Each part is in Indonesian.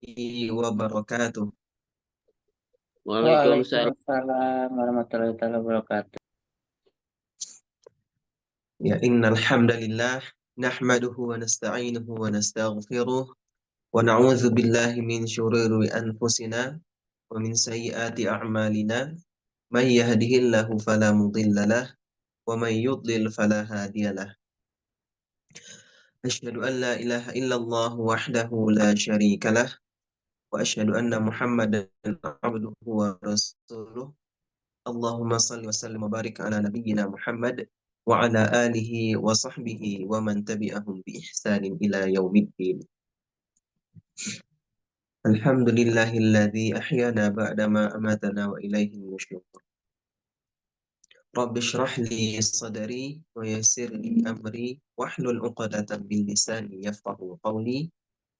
wabarakatuh. Waalaikumsalam warahmatullahi wabarakatuh. Ya innal hamdalillah nahmaduhu wa nasta'inuhu wa nastaghfiruh wa na'udzu billahi min shururi anfusina wa min sayyiati a'malina. May yahdihillahu fala mudhillalah wa may yudlil fala hadiyalah. Asyhadu an la ilaha illallah wahdahu la syarikalah wa asyhadu anna Muhammadan abduhu wa rasuluh. Allahumma salli wa sallim wa barik ala nabiyyina Muhammad wa ala alihi wa sahbihi wa man tabi'ahum bi ihsanin ila yaumiddin. Alhamdulillahilladzi ahyana ba'da ma amatana wa ilaihi nusyur. Rabbi shrah li sadri wa yassir li amri wahlul 'uqdatam min lisani yafqahu qawli.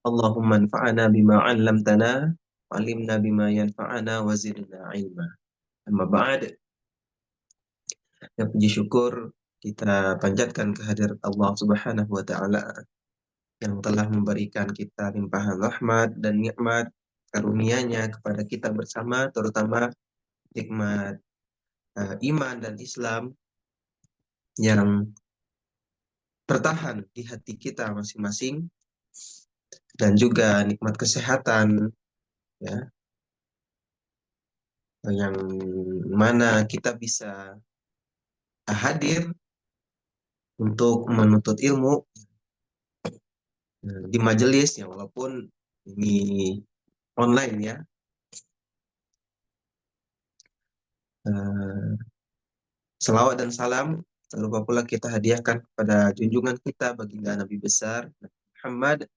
Allahumma anfa'na bima 'allamtana wa 'allimna bima yanfa'ana wa zidna 'ilma. Amma ba'd. Ya, puji syukur kita panjatkan kehadirat Allah Subhanahu wa taala yang telah memberikan kita limpahan rahmat dan nikmat karunia-Nya kepada kita bersama, terutama nikmat iman dan Islam yang tertahan di hati kita masing-masing, dan juga nikmat kesehatan, ya, yang mana kita bisa hadir untuk menuntut ilmu di majelis, ya, walaupun ini online, ya. Selawat dan salam tak lupa pula kita hadiahkan kepada junjungan kita baginda Nabi besar Muhammad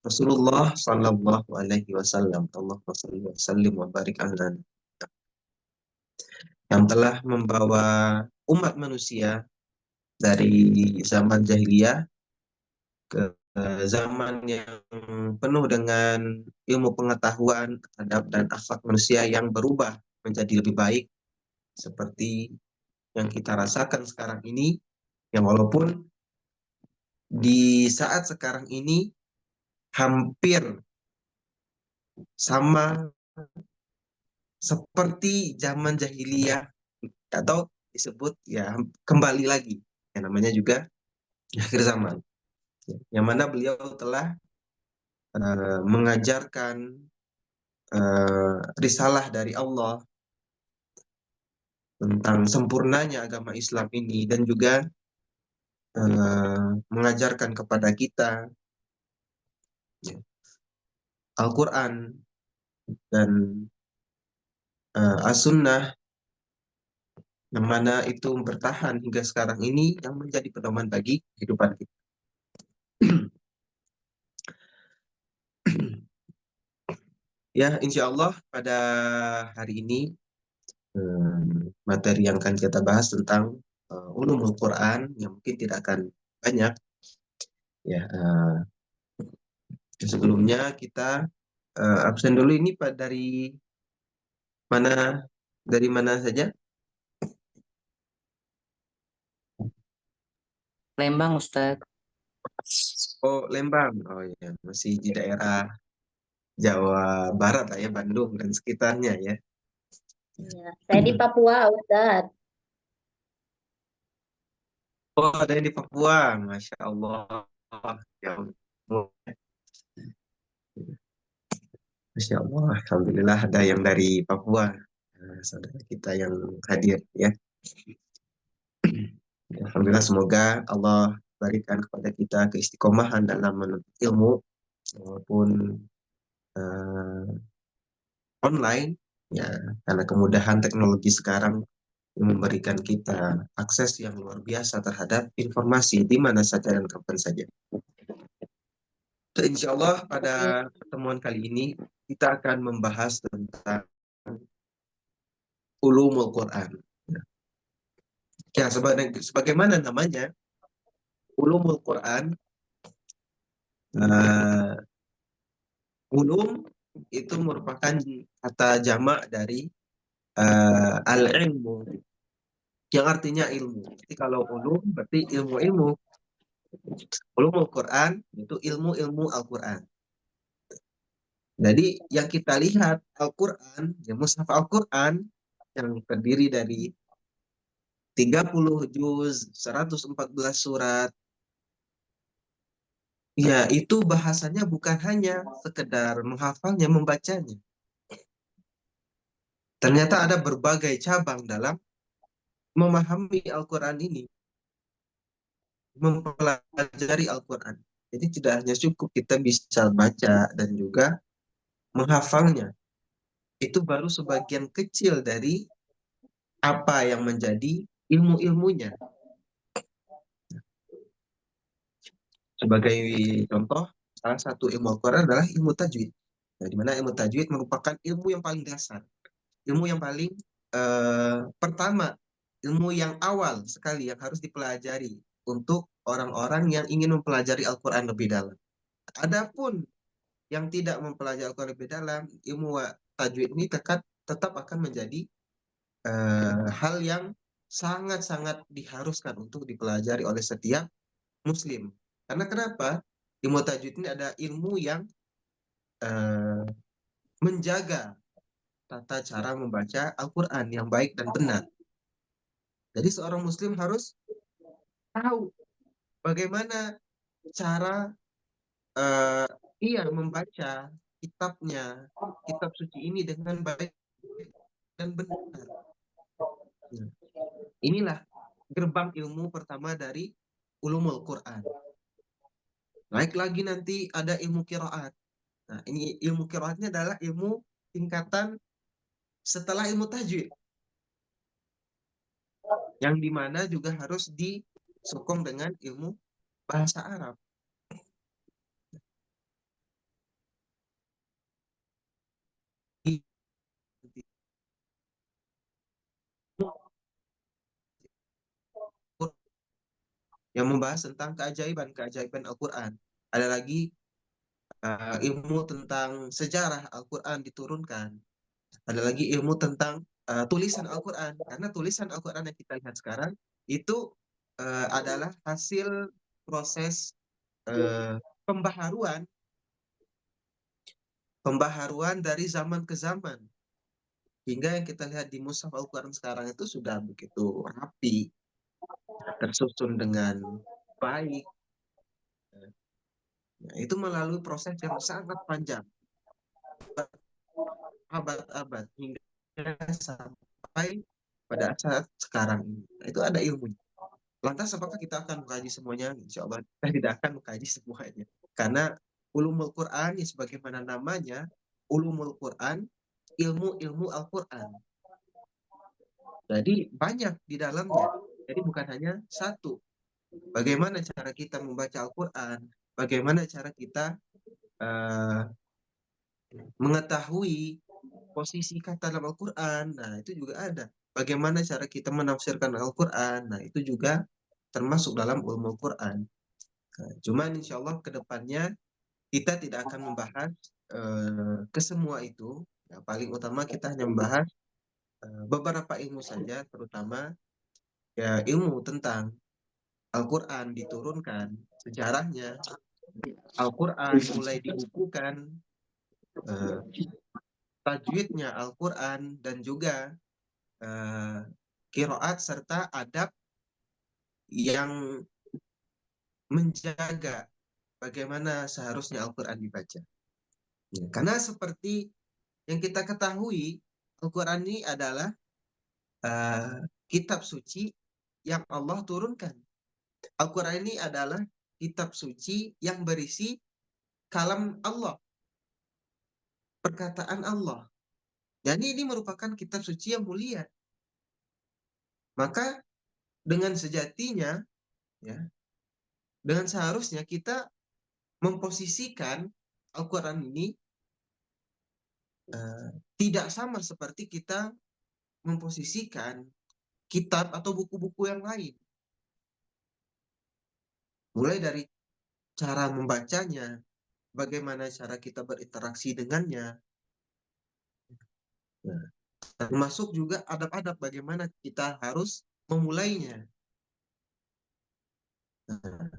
Rasulullah Sallallahu Alaihi Wasallam. Allahumma shalli wa sallim wa barik ala, yang telah membawa umat manusia dari zaman jahiliyah ke zaman yang penuh dengan ilmu pengetahuan, adab dan akhlak manusia yang berubah menjadi lebih baik, seperti yang kita rasakan sekarang ini, yang walaupun di saat sekarang ini hampir sama seperti zaman jahiliyah, atau disebut, ya, kembali lagi, yang namanya juga akhir zaman, yang mana beliau telah mengajarkan risalah dari Allah tentang sempurnanya agama Islam ini, dan juga mengajarkan kepada kita, ya, Al-Quran dan As-Sunnah, yang mana itu bertahan hingga sekarang ini, yang menjadi pedoman bagi kehidupan kita. Ya, insya Allah pada hari ini materi yang akan kita bahas tentang ulumul Quran, yang mungkin tidak akan banyak, ya. Sebelumnya kita absen dulu. Ini Pak mana dari mana saja? Lembang Ustadz. Oh, Lembang. Oh ya, masih di daerah Jawa Barat lah, ya, Bandung dan sekitarnya, ya. Iya, saya di Papua, Ustadz. Oh, ada yang di Papua, Masya Allah. Ya ampun. Masya Allah, Alhamdulillah ada yang dari Papua, saudara kita yang hadir, ya. Alhamdulillah, semoga Allah berikan kepada kita keistiqomahan dalam menuntut ilmu, walaupun eh, online, ya, karena kemudahan teknologi sekarang yang memberikan kita akses yang luar biasa terhadap informasi di mana saja dan kapan saja. Dan insya Allah pada pertemuan kali ini kita akan membahas tentang ulumul Quran. Ya, sebagaimana namanya, ulumul Quran, ulum itu merupakan kata jamak dari al-ilmu, yang artinya ilmu. Jadi kalau ulum berarti ilmu-ilmu. Ulumul Quran itu ilmu-ilmu Al-Quran. Jadi yang kita lihat Al-Quran, ya mushaf Al-Quran yang terdiri dari 30 juz, 114 surat, ya itu bahasanya bukan hanya sekedar menghafalnya, membacanya. Ternyata ada berbagai cabang dalam memahami Al-Quran ini, mempelajari Al-Quran. Jadi tidak hanya cukup kita bisa baca dan juga menghafalnya. Itu baru sebagian kecil dari apa yang menjadi ilmu-ilmunya. Sebagai contoh, salah satu ilmu Al-Quran adalah ilmu tajwid. Nah, di mana ilmu tajwid merupakan ilmu yang paling dasar, ilmu yang paling pertama, ilmu yang awal sekali yang harus dipelajari untuk orang-orang yang ingin mempelajari Al-Quran lebih dalam. Adapun yang tidak mempelajari Al-Quran lebih dalam, ilmu tajwid ini tetap akan menjadi hal yang sangat-sangat diharuskan untuk dipelajari oleh setiap Muslim. Karena kenapa? Ilmu tajwid ini ada ilmu yang eh, menjaga tata cara membaca Al-Quran yang baik dan benar. Jadi seorang Muslim harus tahu bagaimana cara eh, ia membaca kitabnya, kitab suci ini dengan baik dan benar. Nah, inilah gerbang ilmu pertama dari ulumul Quran. Naik lagi nanti ada ilmu qiraat. Nah, ini ilmu qiraatnya adalah ilmu tingkatan setelah ilmu tajwid, yang dimana juga harus disokong dengan ilmu bahasa Arab. Yang membahas tentang keajaiban-keajaiban Al-Quran. Ada lagi ilmu tentang sejarah Al-Quran diturunkan. Ada lagi ilmu tentang tulisan Al-Quran. Karena tulisan Al-Quran yang kita lihat sekarang itu adalah hasil proses uh, pembaharuan pembaharuan dari zaman ke zaman. Hingga yang kita lihat di mushaf Al-Quran sekarang itu sudah begitu rapi, tersusun dengan baik. Nah, itu melalui proses yang sangat panjang, abad-abad, hingga sampai pada saat sekarang ini. Nah, itu ada ilmunya. Lantas apakah kita akan mengkaji semuanya? Insya Allah kita tidak akan mengkaji semuanya. Karena ulumul Quran, ya sebagaimana namanya, ulumul Quran, ilmu-ilmu Al-Quran. Jadi banyak di dalamnya. Jadi bukan hanya satu. Bagaimana cara kita membaca Al-Quran, bagaimana cara kita uh, mengetahui posisi kata dalam Al-Quran. Nah, itu juga ada. Bagaimana cara kita menafsirkan Al-Quran. Nah, itu juga termasuk dalam ilmu Al-Quran. Nah, cuman insya Allah ke depannya kita tidak akan membahas ke semua itu. Ya, paling utama kita hanya membahas beberapa ilmu saja, terutama ya ilmu tentang Al-Quran diturunkan, sejarahnya, Al-Quran mulai dibukukan, eh, tajwidnya Al-Quran, dan juga kiroat serta adab yang menjaga bagaimana seharusnya Al-Quran dibaca. Ya, karena seperti yang kita ketahui, Al-Quran ini adalah uh, kitab suci yang Allah turunkan. Al-Quran ini adalah kitab suci yang berisi kalam Allah, perkataan Allah. Jadi ini merupakan kitab suci yang mulia. Maka dengan sejatinya, ya, dengan seharusnya kita memposisikan Al-Quran ini tidak sama seperti kita memposisikan kitab atau buku-buku yang lain. Mulai dari cara membacanya, bagaimana cara kita berinteraksi dengannya, nah, termasuk juga adab-adab bagaimana kita harus memulainya. Nah,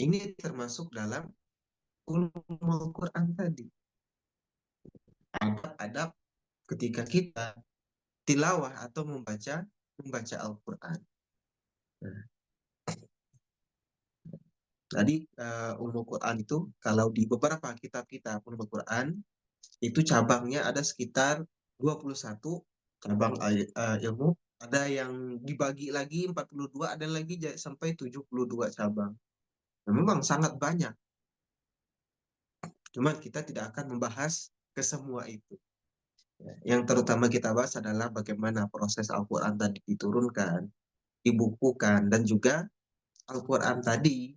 ini termasuk dalam ulumul Quran tadi. adab ketika kita tilawah atau membaca Al-Quran. Nah, tadi ulumul Quran itu kalau di beberapa kitab-kitab ulumul Quran itu cabangnya ada sekitar 21 cabang ilmu. Ada yang dibagi lagi 42, ada lagi sampai 72 cabang. Nah, memang sangat banyak. Cuman kita tidak akan membahas ke semua itu. Yang terutama kita bahas adalah bagaimana proses Al-Quran tadi diturunkan, dibukukan, dan juga Al-Quran tadi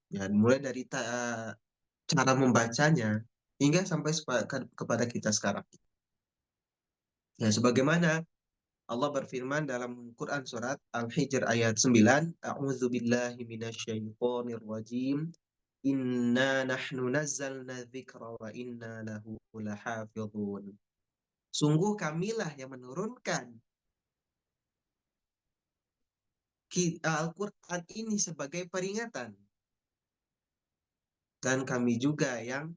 ya mulai dari cara membacanya hingga sampai kepada kita sekarang. Ya, sebagaimana Allah berfirman dalam Quran surat Al-Hijr ayat 9, A'udzu billahi minasyaitonir rajim. Inna nahnu nazzalna dzikra wa inna lahu lahafizun. Sungguh kamilah yang menurunkan Al-Quran ini sebagai peringatan. Dan kami juga yang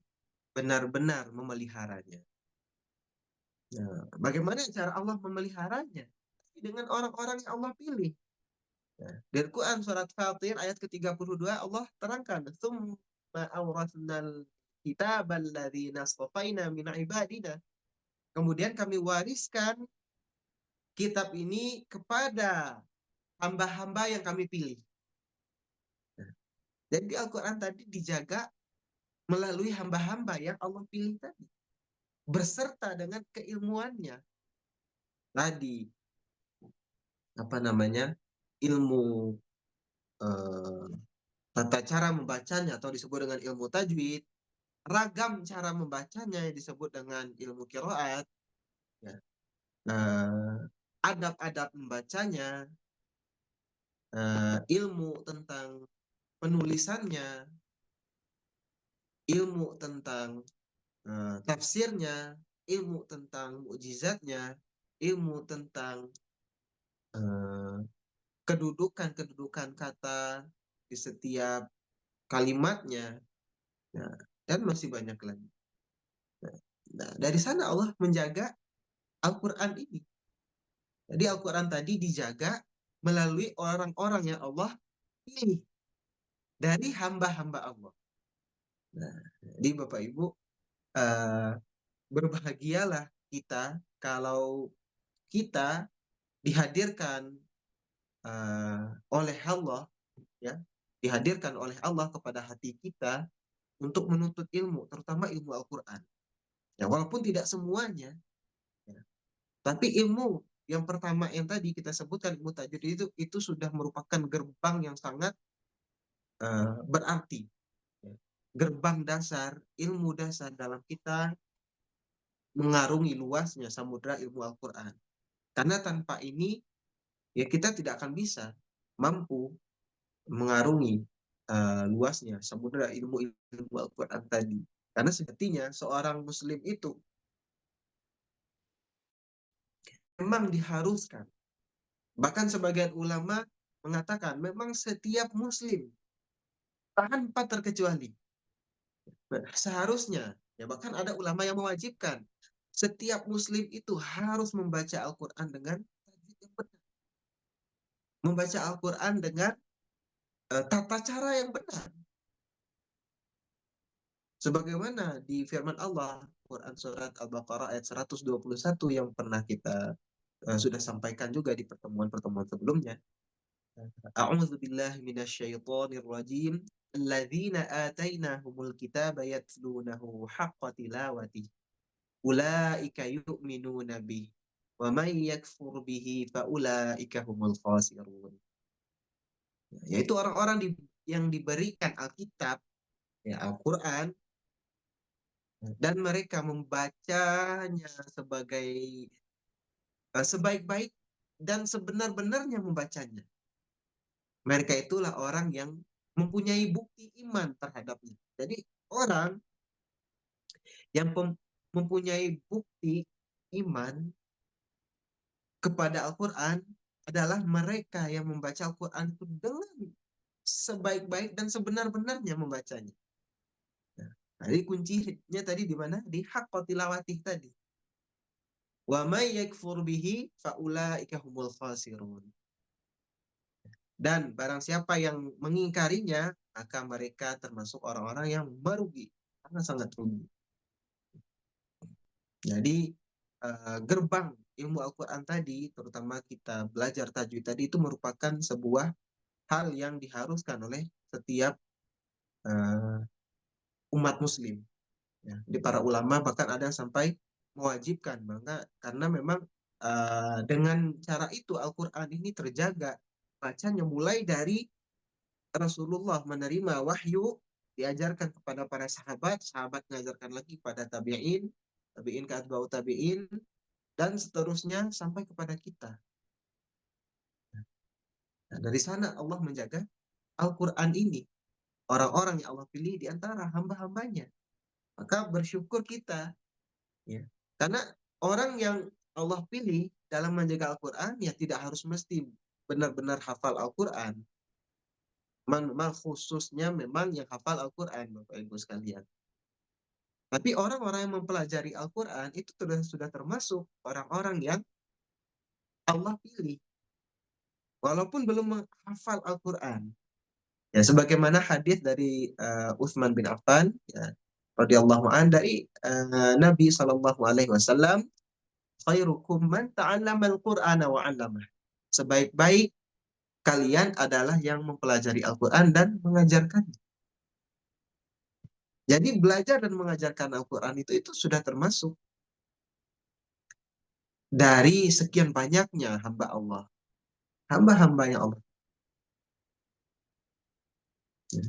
benar-benar memeliharanya. Nah, bagaimana cara Allah memeliharanya? Dengan orang-orang yang Allah pilih. Nah, dari Quran surat Fatir ayat ke-32 Allah terangkan, "Tsumma awrathnal kitabal ladzina astafaina min ibadina." Kemudian kami wariskan kitab ini kepada hamba-hamba yang kami pilih. Nah, jadi Al-Quran tadi dijaga melalui hamba-hamba yang Allah pilih tadi. Berserta dengan keilmuannya. Tadi, ilmu eh, tata cara membacanya atau disebut dengan ilmu tajwid, ragam cara membacanya yang disebut dengan ilmu qiraat, ya. Adab-adab membacanya, ilmu tentang penulisannya, ilmu tentang tafsirnya, ilmu tentang mukjizatnya, ilmu tentang eh, kedudukan-kedudukan kata di setiap kalimatnya, ya, dan masih banyak lagi. Nah, dari sana Allah menjaga Al-Quran ini. Jadi Al-Quran tadi dijaga melalui orang-orang yang Allah pilih dari hamba-hamba Allah. Nah, jadi Bapak Ibu, eh, berbahagialah kita kalau kita dihadirkan oleh Allah, ya, dihadirkan oleh Allah kepada hati kita untuk menuntut ilmu, terutama ilmu Al-Quran. Ya, walaupun tidak semuanya, ya, tapi ilmu yang pertama yang tadi kita sebutkan ilmu tajwid itu sudah merupakan gerbang yang sangat berarti, ya. Gerbang dasar, ilmu dasar dalam kita mengarungi luasnya samudra ilmu Al-Quran. Karena tanpa ini, ya kita tidak akan bisa mampu mengarungi luasnya samudra ilmu Al-Quran tadi. Karena sejatinya seorang Muslim itu memang diharuskan. Bahkan sebagian ulama mengatakan memang setiap Muslim tanpa terkecuali. Nah, seharusnya, ya bahkan ada ulama yang mewajibkan setiap Muslim itu harus membaca Al-Quran dengan tajwid yang benar. Membaca Al-Quran dengan tata cara yang benar. Sebagaimana di firman Allah, Quran surat Al-Baqarah ayat 121 yang pernah kita sudah sampaikan juga di pertemuan-pertemuan sebelumnya. A'udzu billahi minasyaitonir rajim. Alladzina atainahumul kitaba yatlunahu haqqa tilawati. Ulaika yu'minuna bih. Wa man yakfur bihi fa ulaika humul khasirun. Yaitu orang-orang yang diberikan Alkitab, ya Al-Quran, dan mereka membacanya sebaik-baik dan sebenar-benarnya membacanya. Mereka itulah orang yang mempunyai bukti iman terhadapnya. Jadi orang yang mempunyai bukti iman kepada Al-Quran adalah mereka yang membaca Al-Quran itu dengan sebaik-baik dan sebenar-benarnya membacanya. Nah, jadi kuncinya tadi di mana? Di haqqa tilawatih tadi. Wa may yakfur bihi faulaika humul khasirun. Dan barang siapa yang mengingkarinya, maka mereka termasuk orang-orang yang merugi. Karena sangat rugi. Jadi gerbang ilmu Al-Quran tadi, terutama kita belajar tajwid tadi, itu merupakan sebuah hal yang diharuskan oleh setiap eh, umat muslim. Ya. Di para ulama bahkan ada sampai mewajibkan, karena memang dengan cara itu Al-Quran ini terjaga bacanya mulai dari Rasulullah menerima wahyu, diajarkan kepada para sahabat, sahabat mengajarkan lagi pada tabi'in, tabi'in ke atba'u tabi'in, dan seterusnya sampai kepada kita. Nah, dari sana Allah menjaga Al-Quran ini. Orang-orang yang Allah pilih di antara hamba-hambanya. Maka bersyukur kita. Ya. Karena orang yang Allah pilih dalam menjaga Al-Quran, ya tidak harus mesti benar-benar hafal Al-Quran. Memang khususnya memang yang hafal Al-Quran, Bapak Ibu sekalian. Tapi orang-orang yang mempelajari Al-Quran itu sudah termasuk orang-orang yang Allah pilih. Walaupun belum menghafal Al-Quran. Ya, sebagaimana hadis dari Utsman bin Affan, ya, radhiyallahu an dari Nabi Shallallahu Alaihi Wasallam, khairukum man ta'allama al-Qur'ana wa 'allamah. Sebaik-baik kalian adalah yang mempelajari Al-Quran dan mengajarkannya. Jadi belajar dan mengajarkan Al-Quran itu sudah termasuk dari sekian banyaknya hamba Allah, hamba-hamba yang Allah. Ya.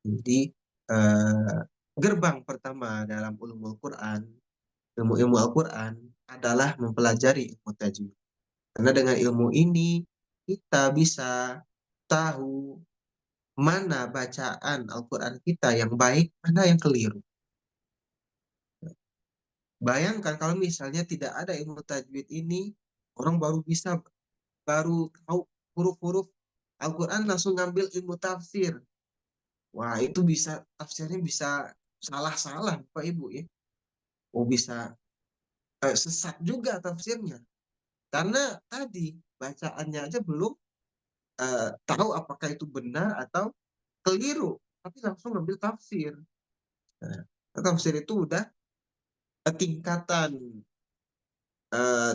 Jadi eh, gerbang pertama dalam ulumul Quran, ilmu-ilmu Al-Quran adalah mempelajari ilmu tajwid. Karena dengan ilmu ini kita bisa tahu mana bacaan Al-Quran kita yang baik, mana yang keliru. Bayangkan kalau misalnya tidak ada ilmu tajwid ini, orang baru tahu huruf-huruf Al-Quran langsung ngambil ilmu tafsir. Wah, itu tafsirnya bisa salah-salah, Pak Ibu ya. Oh, bisa sesat juga tafsirnya. Karena tadi bacaannya aja belum tahu apakah itu benar atau keliru, tapi langsung ngambil tafsir. Nah, tafsir itu udah tingkatan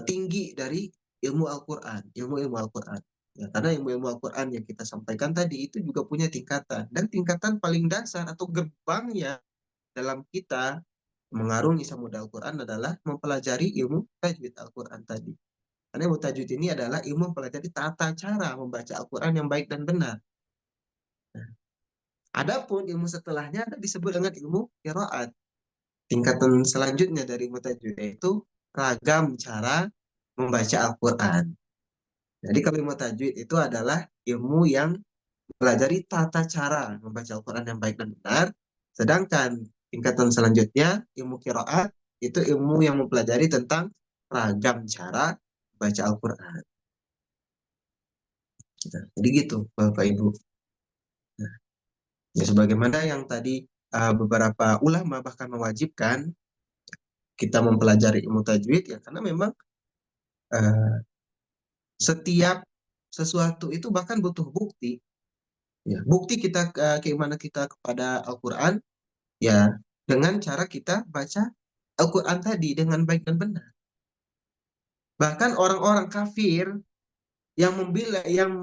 tinggi dari ilmu Al-Quran, ilmu-ilmu Al-Quran. Ya, karena ilmu-ilmu Al-Quran yang kita sampaikan tadi itu juga punya tingkatan. Dan tingkatan paling dasar atau gerbangnya dalam kita mengarungi samudera Al-Quran adalah mempelajari ilmu tajwid Al-Quran tadi. Karena ilmu tajwid ini adalah ilmu mempelajari tata cara membaca Al-Quran yang baik dan benar. Nah, adapun ilmu setelahnya disebut dengan ilmu qiraat. Tingkatan selanjutnya dari ilmu tajwid yaitu ragam cara membaca Al-Quran. Jadi kalau ilmu tajwid itu adalah ilmu yang mempelajari tata cara membaca Al-Quran yang baik dan benar. Sedangkan tingkatan selanjutnya, ilmu qiraat, itu ilmu yang mempelajari tentang ragam cara baca Al-Quran. Jadi gitu, Bapak Ibu. Nah, ya sebagaimana yang tadi beberapa ulama bahkan mewajibkan kita mempelajari ilmu tajwid, ya karena memang uh, setiap sesuatu itu bahkan butuh bukti. Ya, bukti kita keimanan kita kepada Al-Quran ya dengan cara kita baca Al-Quran tadi dengan baik dan benar. Bahkan orang-orang kafir yang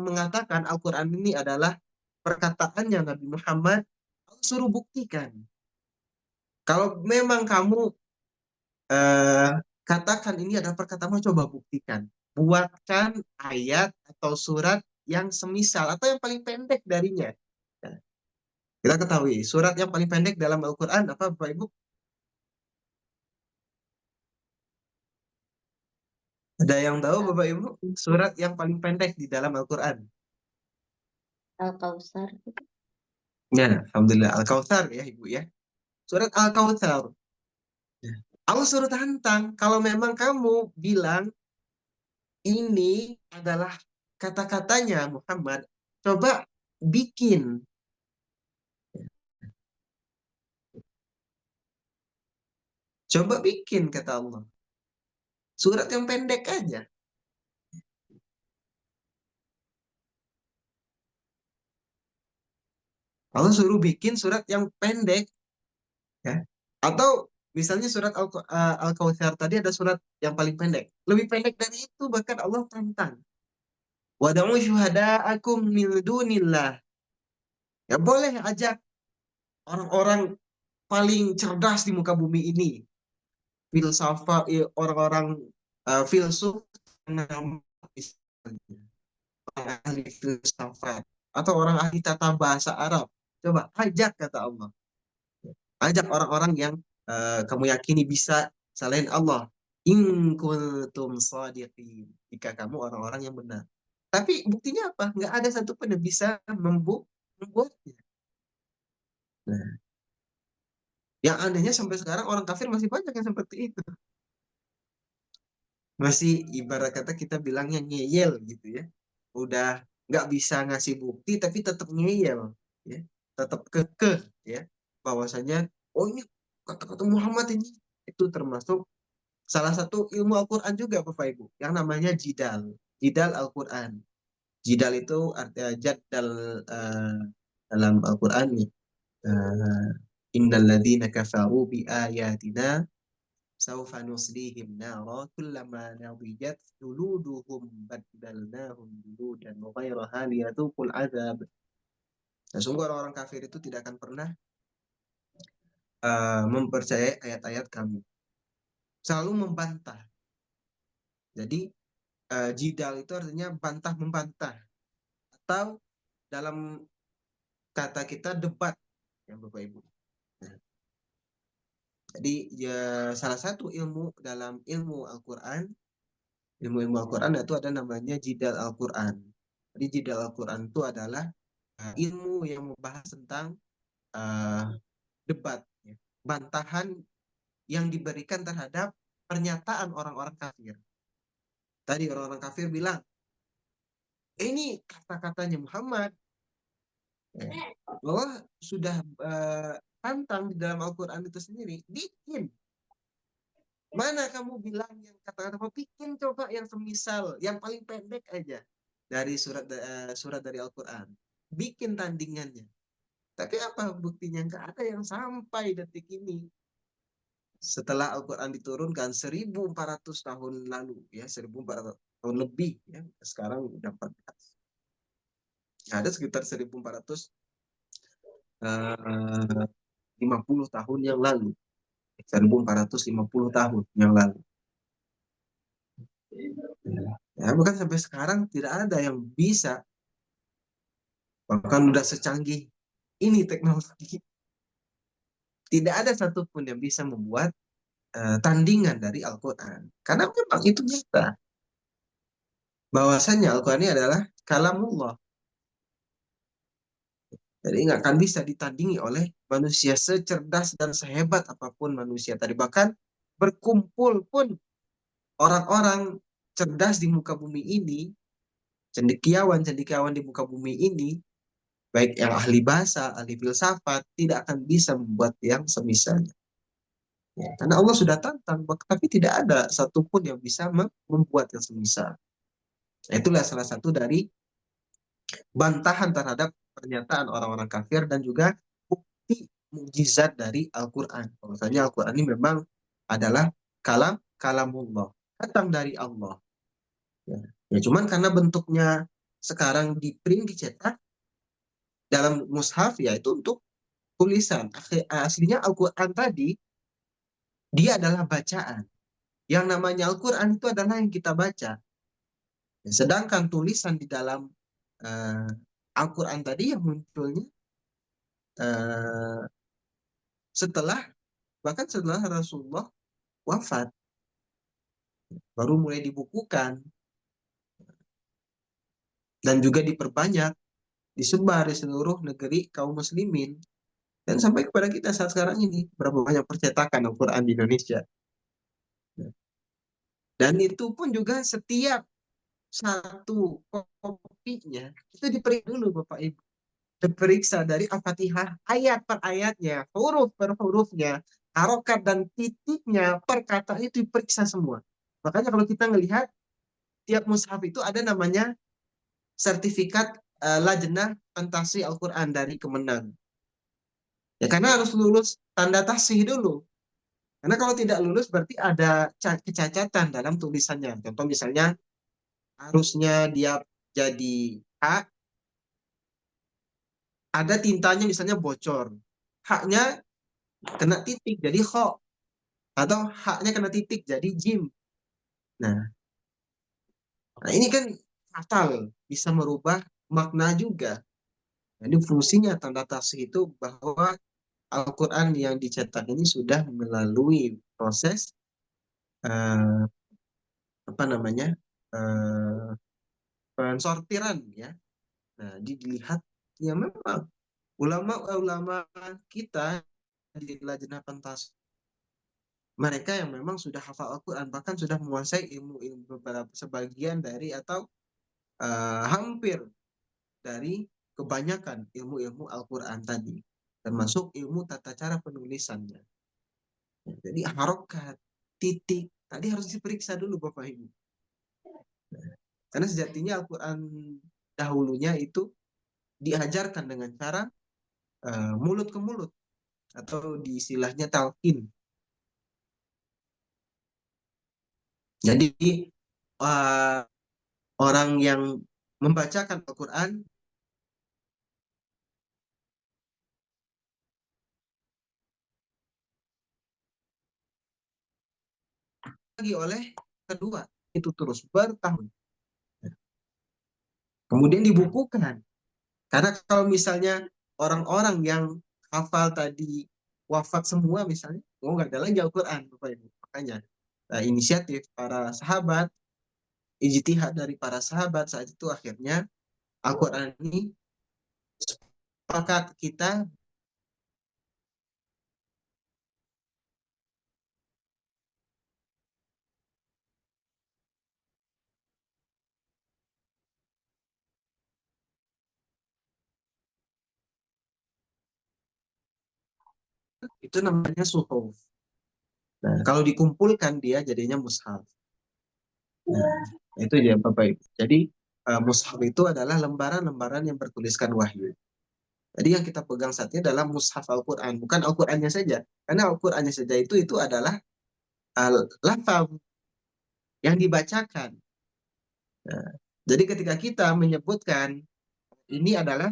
mengatakan Al-Quran ini adalah perkataannya Nabi Muhammad, suruh buktikan. Kalau memang kamu eh, katakan ini adalah perkataanmu, coba buktikan. Buatkan ayat atau surat yang semisal atau yang paling pendek darinya. Ya, kita ketahui surat yang paling pendek dalam Al-Quran apa Bapak Ibu? Ada yang tahu Bapak Ibu surat yang paling pendek di dalam Al-Quran? Al-Kausar. Ya, Alhamdulillah. Al-Kautsar ya Ibu ya. Surat Al-Kautsar. Ya. Allah suruh tantang. Kalau memang kamu bilang ini adalah kata-katanya Muhammad, coba bikin. Coba bikin, kata Allah. Surat yang pendek aja. Allah suruh bikin surat yang pendek, ya. Atau misalnya surat Al-Kautsar tadi ada surat yang paling pendek. Lebih pendek dari itu bahkan Allah tantang. Wada'u syuhada'akum min dunillah. Ya boleh ajak orang-orang paling cerdas di muka bumi ini. Orang-orang filsuf, orang ahli filsafat, atau orang ahli tata bahasa Arab. Coba ajak, kata Allah. Ajak orang-orang yang kamu yakini bisa selain Allah. In kuntum shadiqin. Jika kamu orang-orang yang benar. Tapi buktinya apa? Nggak ada satupun yang bisa membuatnya. Nah, yang anehnya sampai sekarang orang kafir masih banyak yang seperti itu. Masih ibarat kata kita bilangnya ngeyel gitu ya. Udah nggak bisa ngasih bukti tapi tetap ngeyel, ya. Tetap kekeh, ya. Bahwasanya, oh ini kata-kata Muhammad ini. Itu termasuk salah satu ilmu Al-Quran juga, Bapak Ibu, yang namanya jidal. Jidal Al-Quran. Jidal itu artinya jadal, eh, dalam Al-Quran nih. Innal ladzina kafaru bi ayatina saufa nuslihim nara kullama nadijat juluduhum baddalnahum juludan ghairaha liyadhuqul adzab. Nah, sungguh orang-orang kafir itu tidak akan pernah mempercayai ayat-ayat kami. Selalu membantah. Jadi jidal itu artinya bantah membantah, atau dalam kata kita debat, ya Bapak Ibu. Nah, jadi ya salah satu ilmu dalam ilmu Al-Quran, ilmu-ilmu Al-Quran itu ada namanya jidal Al-Quran. Jadi jidal Al-Quran itu adalah ilmu yang membahas tentang uh, debat, ya. Bantahan yang diberikan terhadap pernyataan orang-orang kafir. Tadi orang-orang kafir bilang, ini kata-katanya Muhammad. Ya. Allah sudah tantang di dalam Al-Quran itu sendiri. Bikin. Mana kamu bilang yang kata-kata mau bikin, coba yang semisal, yang paling pendek aja dari surat dari Al-Quran. Bikin tandingannya. Tapi apa buktinya? Nggak ada yang sampai detik ini. Setelah Al-Quran diturunkan 1400 tahun lalu, ya 1400 tahun lebih, ya. Sekarang udah 14. Ada sekitar 1450 tahun yang lalu. 1450 tahun yang lalu. Ya, bahkan sampai sekarang tidak ada yang bisa, bahkan udah secanggih ini teknologi, tidak ada satupun yang bisa membuat tandingan dari Al-Quran. Karena memang itu nyata. Bahwasanya Al-Quran ini adalah kalamullah. Jadi nggak akan bisa ditandingi oleh manusia secerdas dan sehebat apapun manusia tadi. Bahkan berkumpul pun orang-orang cerdas di muka bumi ini, cendekiawan-cendekiawan di muka bumi ini, baik yang ahli bahasa, ahli filsafat, tidak akan bisa membuat yang semisalnya. Ya, karena Allah sudah tantang, tapi tidak ada satupun yang bisa membuat yang semisal. Nah, itulah salah satu dari bantahan terhadap pernyataan orang-orang kafir dan juga bukti mukjizat dari Al-Quran. Bahwasanya Al-Quran ini memang adalah kalamullah, datang dari Allah. Ya, ya cuman karena bentuknya sekarang di print, dicetak dalam mushaf, ya itu untuk tulisan. Aslinya Al-Quran tadi, dia adalah bacaan. Yang namanya Al-Quran itu adalah yang kita baca. Ya, sedangkan tulisan di dalam uh, Al-Quran tadi yang munculnya uh, setelah, bahkan setelah Rasulullah wafat, baru mulai dibukukan dan juga diperbanyak, disebar di seluruh negeri kaum muslimin. Dan sampai kepada kita saat sekarang ini, berapa banyak percetakan Al-Quran di Indonesia. Dan itu pun juga setiap satu kopinya itu diperiksa dulu, Bapak Ibu. Diperiksa dari Al-Fatihah ayat per ayatnya, huruf per hurufnya, harokat dan titiknya per kata itu diperiksa semua. Makanya kalau kita ngelihat tiap mushaf itu ada namanya sertifikat Lajnah Fantasi Al-Quran dari Kemenang. Ya karena harus lulus tanda tasih dulu. Karena kalau tidak lulus berarti ada kecacatan dalam tulisannya. Contoh misalnya harusnya dia jadi H, ada tintanya misalnya bocor. Haknya kena titik jadi kho. Atau haknya kena titik jadi jim. Nah, ini kan fatal. Bisa merubah makna juga. Jadi fungsinya tanda tasih itu bahwa Al-Quran yang dicetak ini sudah melalui proses eh, apa namanya eh, pensortiran ya. Nah, dilihat ya memang ulama-ulama kita di Lajnah Pentas mereka yang memang sudah hafal Al-Quran bahkan sudah menguasai ilmu-ilmu beberapa sebagian dari atau hampir dari kebanyakan ilmu-ilmu Al-Quran tadi termasuk ilmu tata cara penulisannya. Jadi harokat, titik, tadi harus diperiksa dulu Bapak Ibu. Karena sejatinya Al-Quran dahulunya itu diajarkan dengan cara mulut ke mulut atau di istilahnya talqin. Jadi uh, orang yang membacakan Al-Quran lagi oleh kedua itu terus bertahun. Kemudian dibukukan. Karena kalau misalnya orang-orang yang hafal tadi wafat semua misalnya, oh nggak ada lagi Al-Quran, Bapak Ibu. Makanya inisiatif para sahabat, ijtihad dari para sahabat saat itu akhirnya Al-Quran ini sepakat kita itu namanya suhuf. Nah, kalau dikumpulkan dia jadinya mushaf. Nah, itu ya Bapak Ibu. Jadi mushaf itu adalah lembaran-lembaran yang bertuliskan wahyu. Jadi yang kita pegang saat ini adalah mushaf Al-Quran, bukan Al-Qurannya saja. Karena Al-Qurannya saja itu adalah lafaz yang dibacakan. Nah, jadi ketika kita menyebutkan ini adalah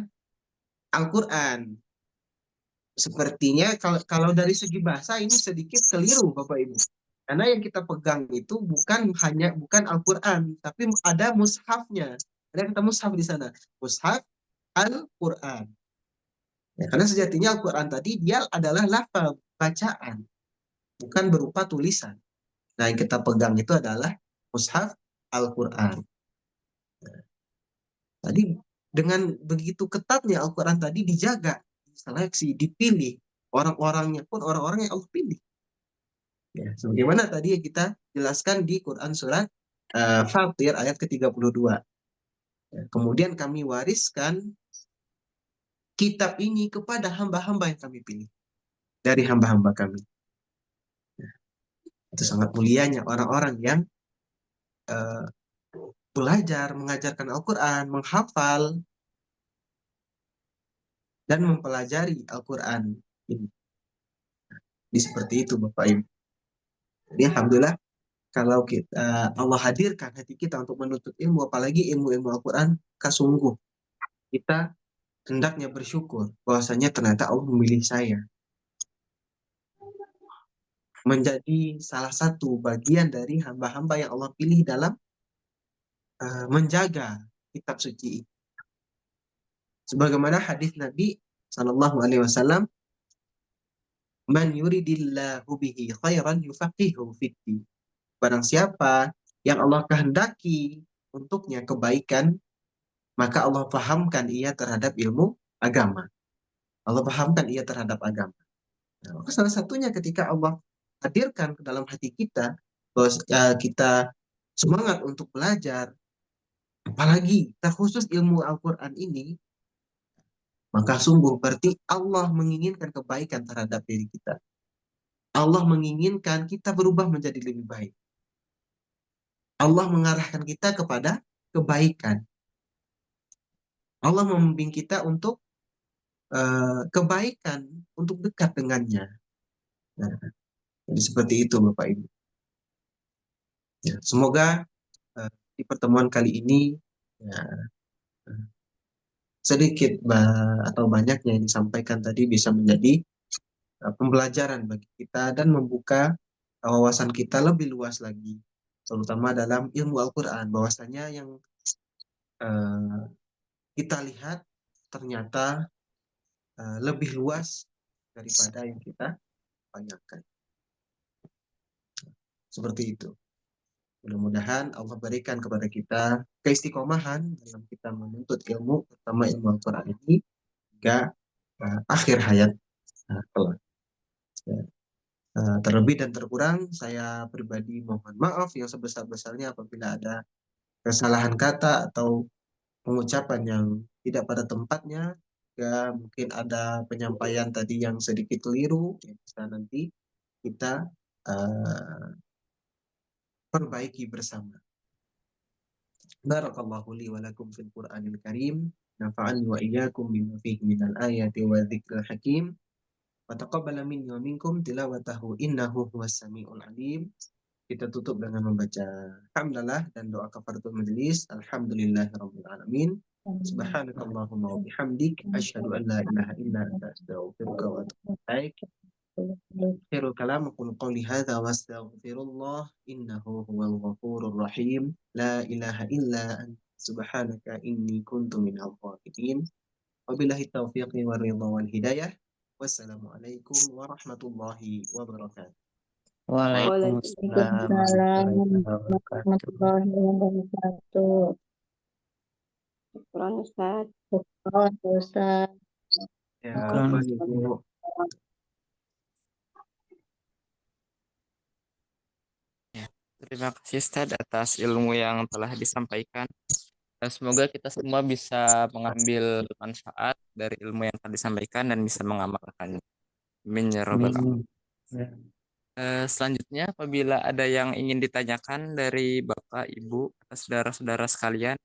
Al-Quran, sepertinya kalau dari segi bahasa ini sedikit keliru Bapak Ibu. Karena yang kita pegang itu bukan Al-Quran, tapi ada mushafnya. Ada kata mushaf di sana. Mushaf Al-Quran. Ya, karena sejatinya Al-Quran tadi dia adalah lafaz bacaan, bukan berupa tulisan. Nah, yang kita pegang itu adalah mushaf Al-Quran. Tadi dengan begitu ketatnya Al-Quran tadi dijaga, diseleksi, dipilih. Orang-orangnya pun orang-orang yang Allah pilih. Ya, sebagaimana tadi yang kita jelaskan di Quran surat Fatir ayat ke-32. Ya, kemudian kami wariskan kitab ini kepada hamba-hamba yang kami pilih. Dari hamba-hamba kami. Ya, itu sangat mulianya orang-orang yang eh, belajar, mengajarkan Al-Quran, menghafal, dan mempelajari Al-Quran ini. Jadi seperti itu Bapak Ibu. Jadi Alhamdulillah kalau kita, Allah hadirkan hati kita untuk menuntut ilmu, apalagi ilmu-ilmu Al-Quran, sungguh kita hendaknya bersyukur bahwasanya ternyata Allah memilih saya menjadi salah satu bagian dari hamba-hamba yang Allah pilih dalam menjaga kitab suci. Sebagaimana hadis Nabi Shallallahu Alaihi Wasallam, "Man yuridillahu bihi khairan yufaqihu fiddin." Barang siapa yang Allah kehendaki untuknya kebaikan, maka Allah pahamkan ia terhadap ilmu agama. Allah pahamkan ia terhadap agama. Nah, maka salah satunya ketika Allah hadirkan ke dalam hati kita bahwa kita semangat untuk belajar, apalagi terkhusus ilmu Al-Quran ini, maka sungguh berarti Allah menginginkan kebaikan terhadap diri kita. Allah menginginkan kita berubah menjadi lebih baik. Allah mengarahkan kita kepada kebaikan. Allah membimbing kita untuk kebaikan, untuk dekat dengannya. Nah, jadi seperti itu Bapak Ibu. Ya, semoga di pertemuan kali ini ya, sedikit atau banyaknya yang disampaikan tadi bisa menjadi pembelajaran bagi kita dan membuka wawasan kita lebih luas lagi, terutama dalam ilmu Al-Quran, bahwasanya yang eh, kita lihat ternyata lebih luas daripada yang kita bayangkan. Seperti itu. Mudah-mudahan Allah berikan kepada kita keistiqomahan dalam kita menuntut ilmu, terutama ilmu Al-Quran ini, hingga akhir hayat kelak. Terlebih dan terkurang, saya pribadi mohon maaf yang sebesar-besarnya apabila ada kesalahan kata atau pengucapan yang tidak pada tempatnya. Ya, mungkin ada penyampaian tadi yang sedikit keliru, yang bisa nanti kita uh, perbaiki bersama. Barakallahu li wa lakum fil Qur'anil Karim. Nafa'ani wa iyyakum bima fihi minal ayati wa dzikril hakim. Wa taqabbala minni wa minkum tilawatahu innahu huwas samiul alim. Kita tutup dengan membaca hamdalah dan doa kafaratul majelis. Alhamdulillahirabbil alamin. Subhanakallahumma wa bihamdik asyhadu an la ilaha illa anta astaghfiruka wa atubu ilaik. Khairul kalam aqulu qawli hadza wa astaghfirullah innahu huwal ghafurur rahim. La ilaha illa anta subhanaka inni kuntu minal zalimin. Wabillahi taufiq wal ridha wal hidayah. Wassalamualaikum warahmatullahi wabarakatuh. Waalaikumsalam Waalaikumsalam warahmatullahi wabarakatuh. warahmatullahi wabarakatuh. Quran Ustaz. Oh, Ustaz. Ya, Syukran. Pak Ibu. Terima kasih Ustaz atas ilmu yang telah disampaikan. Dan semoga kita semua bisa mengambil manfaat dari ilmu yang telah disampaikan dan bisa mengamalkannya. Amin ya rabbal alamin. Selanjutnya apabila ada yang ingin ditanyakan dari Bapak, Ibu, atau saudara-saudara sekalian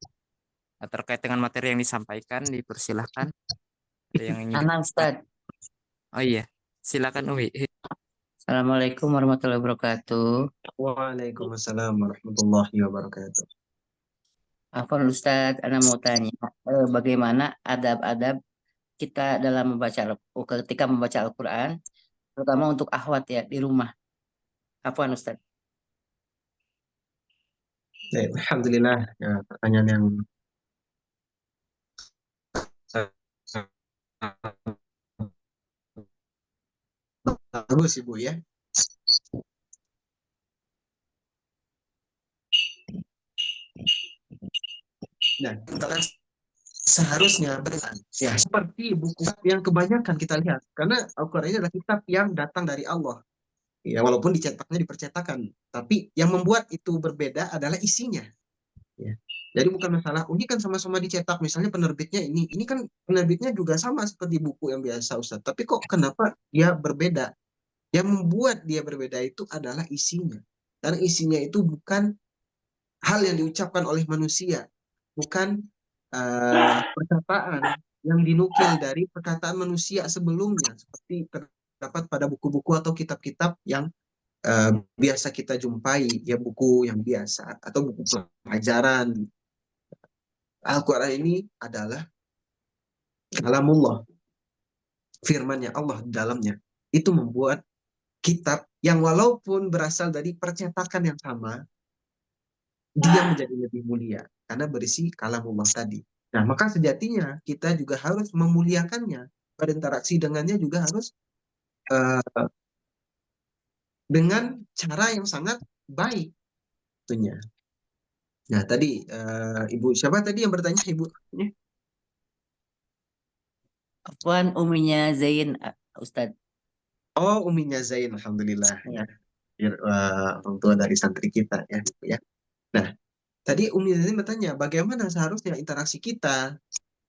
terkait dengan materi yang disampaikan, dipersilahkan. Ada yang ingin Anak Ustaz. Oh iya, silakan Uwi. Assalamualaikum warahmatullahi wabarakatuh. Waalaikumsalam warahmatullahi wabarakatuh. Afwan Ustaz, Ana mau tanya, bagaimana adab-adab kita dalam ketika membaca Al-Quran, terutama untuk akhwat ya di rumah. Afwan Ustaz. Ya, alhamdulillah, ya, pertanyaan yang bagus Ibu ya. Nah, kita seharusnya ya seperti buku yang kebanyakan kita lihat, karena Al-Quran ini adalah kitab yang datang dari Allah. Ya, walaupun dicetaknya dipercetakan, tapi yang membuat itu berbeda adalah isinya. Ya. Jadi bukan masalah, ini kan sama-sama dicetak, misalnya penerbitnya ini kan penerbitnya juga sama seperti buku yang biasa Ustaz, tapi kok kenapa dia berbeda? Yang membuat dia berbeda itu adalah isinya. Karena isinya itu bukan hal yang diucapkan oleh manusia, bukan perkataan yang dinukil dari perkataan manusia sebelumnya, seperti terdapat pada buku-buku atau kitab-kitab yang biasa kita jumpai, ya buku yang biasa atau buku pelajaran. Al-Quran ini adalah kalamullah, firman-Nya Allah di dalamnya. Itu membuat kitab yang walaupun berasal dari percetakan yang sama, dia menjadi lebih mulia karena berisi kalamullah tadi. Nah, maka sejatinya kita juga harus memuliakannya, berinteraksi dengannya juga harus dengan cara yang sangat baik tentunya. Nah, tadi Ibu siapa tadi yang bertanya Ibu? Afwan uminya Zain Ustaz. Oh, Uminya Zain, alhamdulillah ya. Ya. Orang tua dari santri kita ya, ya. Nah, tadi Umi Zain bertanya bagaimana seharusnya interaksi kita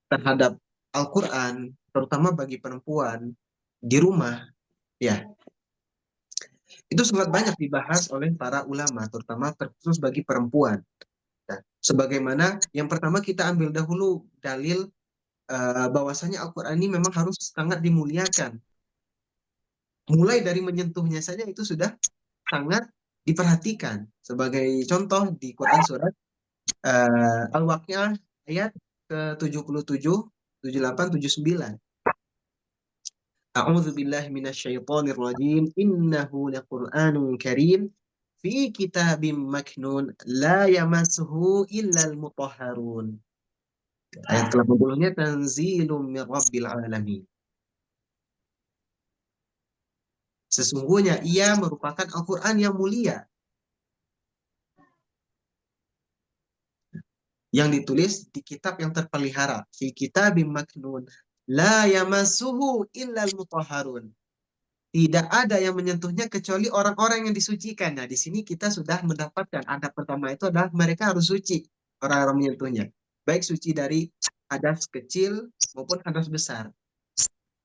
terhadap Al-Quran, terutama bagi perempuan di rumah. Ya, Itu sangat banyak dibahas oleh para ulama, terutama terkhusus bagi perempuan. Nah, sebagaimana yang pertama kita ambil dahulu dalil bahwasanya Al-Quran ini memang harus sangat dimuliakan. Mulai dari menyentuhnya saja itu sudah sangat diperhatikan. Sebagai contoh di Quran surat Al-Waqiah ayat ke-77, 78, 79. A'udzu billahi minasyaitonir rajim. Innahu laqur'anun karim fi kitabim maknun la yamassuhu illal mutahharun. Ayat ke-80-nya tanzilum mir rabbil alamin. Sesungguhnya ia merupakan Al-Quran yang mulia, yang ditulis di kitab yang terpelihara, fi kitabim maknun la yamassuhu illal mutahharun. Tidak ada yang menyentuhnya kecuali orang-orang yang disucikan. Nah, di sini kita sudah mendapatkan adab pertama itu adalah mereka harus suci, orang-orang menyentuhnya. Baik suci dari hadas kecil maupun hadas besar.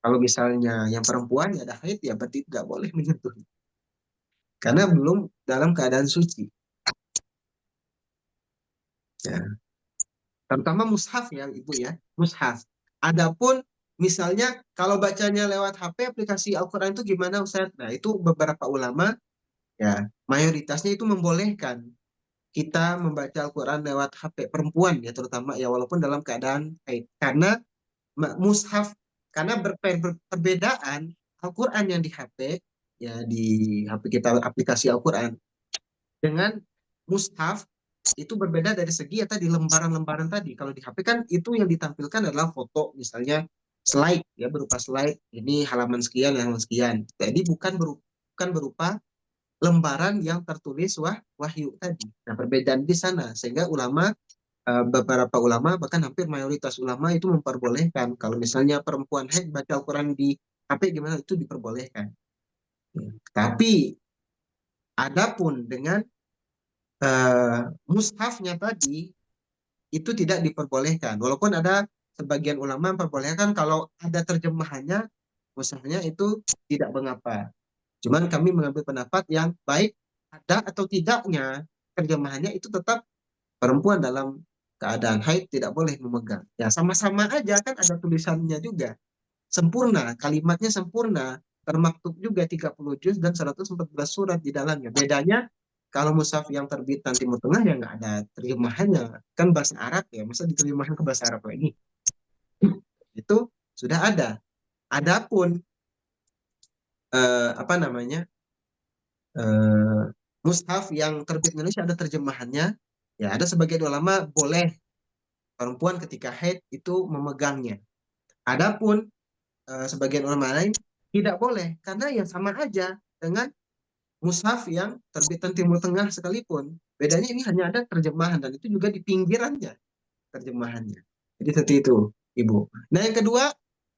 Kalau misalnya yang perempuan ya ada haid, ya berarti tidak boleh menyentuhnya. Karena belum dalam keadaan suci. Ya. Terutama mushaf ya Ibu ya, mushaf. Adapun misalnya kalau bacanya lewat HP aplikasi Al-Quran itu gimana Ustaz? Nah itu beberapa ulama ya mayoritasnya itu membolehkan kita membaca Al-Quran lewat HP perempuan ya terutama ya walaupun dalam keadaan haid. Karena mushaf, karena perbedaan Al-Quran yang di HP ya di HP kita aplikasi Al-Quran dengan mushaf itu berbeda dari segi ya tadi lembaran-lembaran tadi. Kalau di HP kan itu yang ditampilkan adalah foto misalnya slide ya berupa slide ini halaman sekian halaman sekian. Jadi bukan berupa lembaran yang tertulis wahyu tadi. Nah, perbedaan di sana sehingga beberapa ulama bahkan hampir mayoritas ulama itu memperbolehkan kalau misalnya perempuan haid baca Al-Quran di HP gimana itu diperbolehkan. Tapi adapun dengan mushafnya tadi itu tidak diperbolehkan. Walaupun ada sebagian ulama memperbolehkan kalau ada terjemahannya, mushafnya itu tidak mengapa. Cuman kami mengambil pendapat yang baik ada atau tidaknya terjemahannya itu tetap perempuan dalam keadaan haid tidak boleh memegang. Ya sama-sama aja kan ada tulisannya juga. Sempurna, kalimatnya sempurna, termaktub juga 30 juz dan 114 surat di dalamnya. Bedanya kalau mushaf yang terbitan Timur Tengah ya nggak ada terjemahannya. Kan bahasa Arab ya, masa diterjemahkan ke bahasa Arab lagi? Itu sudah ada. Adapun apa namanya eh, mushaf yang terbit Indonesia ada terjemahannya. Ya ada sebagian ulama boleh perempuan ketika haid itu memegangnya. Adapun sebagian ulama lain tidak boleh karena yang sama aja dengan mushaf yang terbitan Timur Tengah sekalipun. Bedanya ini hanya ada terjemahan dan itu juga di pinggirannya terjemahannya. Jadi seperti itu, Ibu. Nah, yang kedua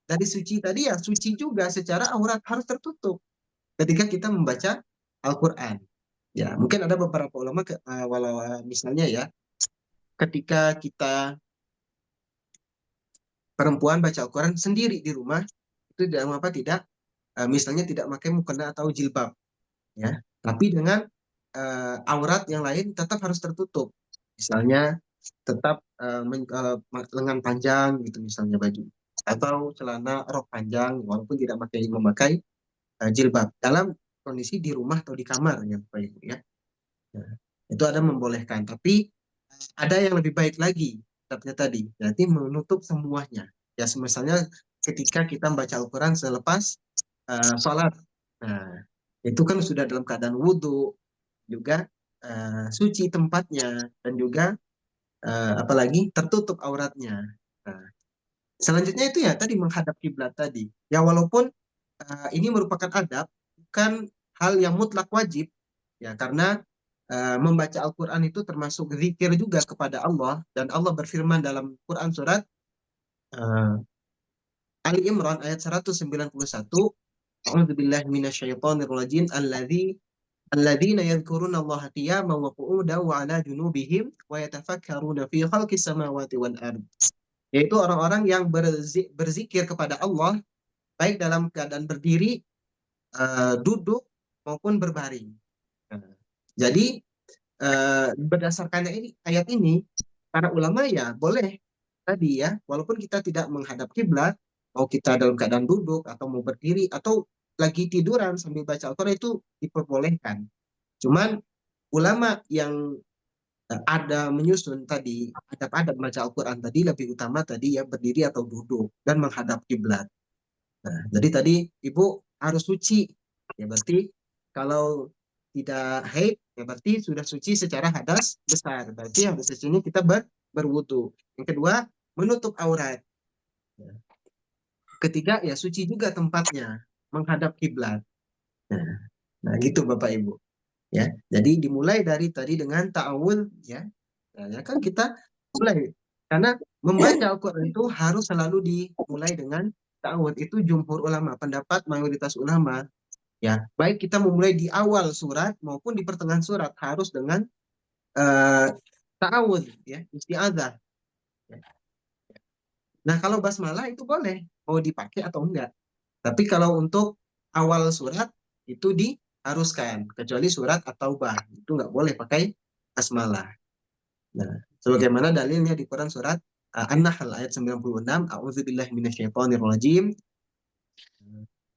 dari suci tadi ya suci juga secara aurat harus tertutup ketika kita membaca Al-Qur'an. Ya, mungkin ada beberapa ulama walau misalnya ya ketika kita perempuan baca Al-Quran sendiri di rumah itu tidak misalnya tidak pakai mukena atau jilbab ya tapi dengan aurat yang lain tetap harus tertutup misalnya tetap lengan panjang gitu misalnya baju atau celana rok panjang walaupun tidak memakai jilbab dalam kondisi di rumah atau di kamar ya Bapak Ibu ya. Nah, itu ada membolehkan tapi ada yang lebih baik lagi tadi berarti menutup semuanya ya misalnya ketika kita membaca Al-Quran selepas sholat nah itu kan sudah dalam keadaan wudhu juga suci tempatnya dan juga apalagi tertutup auratnya. Nah, selanjutnya itu ya tadi menghadap kiblat tadi ya walaupun ini merupakan adab bukan hal yang mutlak wajib ya karena membaca Al-Quran itu termasuk zikir juga kepada Allah dan Allah berfirman dalam Quran surat uh, Ali Imran ayat 191 A'udzubillahi minasyaitonir rajim alladzina yadhkuruna Allah qiyaman wa qu'udan wa 'ala junubihim wa yatafakkaruna fi khalqis samawati wal ard yaitu orang-orang yang berzikir kepada Allah baik dalam keadaan berdiri duduk maupun berbaring. Nah, jadi berdasarkan ayat ini, para ulama ya boleh tadi ya, walaupun kita tidak menghadap kiblat, mau kita dalam keadaan duduk atau mau berdiri atau lagi tiduran sambil baca Al-Quran itu diperbolehkan. Cuman ulama yang ada menyusun tadi adab-adab baca Al-Quran tadi lebih utama tadi ya berdiri atau duduk dan menghadap kiblat. Nah, jadi tadi Ibu harus suci. Ya berarti kalau tidak haid, ya berarti sudah suci secara hadas besar. Berarti hadas suci ini kita berwudu. Yang kedua, menutup aurat. Ya. Ketiga, ya suci juga tempatnya, menghadap kiblat. Nah, nah gitu Bapak Ibu. Ya, jadi dimulai dari tadi dengan ta'awud ya. Nah, ya kan kita mulai karena membaca Al-Qur'an itu harus selalu dimulai dengan ta'awud. Itu jumhur ulama, pendapat mayoritas ulama. Ya, baik kita memulai di awal surat maupun di pertengahan surat harus dengan eh, ta'awud ya, isti'adzah. Ya. Nah, kalau basmalah itu boleh mau dipakai atau enggak. Tapi kalau untuk awal surat itu diharuskan, kecuali surat atau bah itu nggak boleh pakai basmalah. Nah, sebagaimana dalilnya di Quran surat An-Nahl ayat 96, A'udzubillahi minasyaitonirrajim.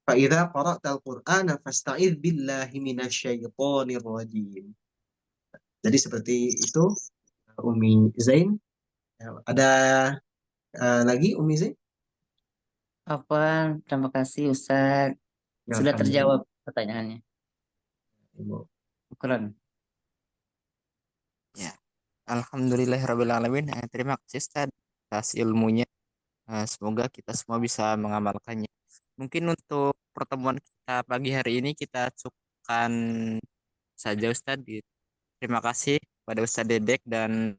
Fa'idza qara'tal Qur'ana fasta'idz billahi minasyaitonirrajim. Jadi seperti itu Umi Zain. Ya, ada lagi Umi Zain? Afwan, terima kasih Ustaz. Ya, Sudah alhamdulillah. terjawab pertanyaannya. Ibu. Syukran. Ya, alhamdulillahirrabbilalamin. Terima kasih Ustaz atas ilmunya. Semoga kita semua bisa mengamalkannya. Mungkin untuk pertemuan kita pagi hari ini kita cukupkan saja Ustaz. Terima kasih pada Ustaz Dedek dan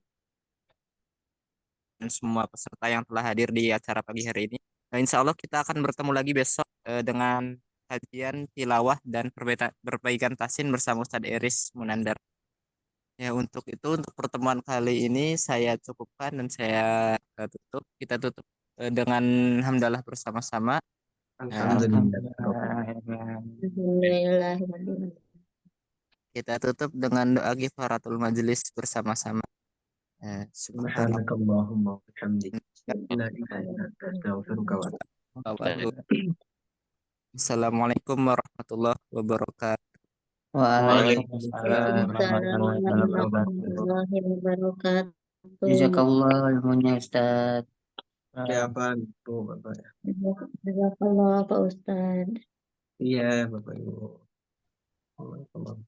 semua peserta yang telah hadir di acara pagi hari ini. Nah, insya Allah kita akan bertemu lagi besok dengan kajian tilawah dan perbaikan tasin bersama Ustadz Eris Munandar. Ya, untuk itu, untuk pertemuan kali ini saya cukupkan dan saya tutup. Kita tutup dengan hamdalah bersama-sama. Alhamdulillah. Alhamdulillah. Kita tutup dengan doa kifaratul majelis bersama-sama. Subhanallah. Subhanakallahumma wa bihamdik. La ilaha illa anta astaghfiruka wa Assalamualaikum warahmatullahi wabarakatuh. Waalaikumsalam Waalaikumsalam warahmatullahi wabarakatuh. warahmatullahi wabarakatuh. Jazakallah ilmunya Ustaz. Ya apa itu Bapak ya? Jazakallah Pak Ustadz. Iya Bapak Ibu. Waalaikumsalam.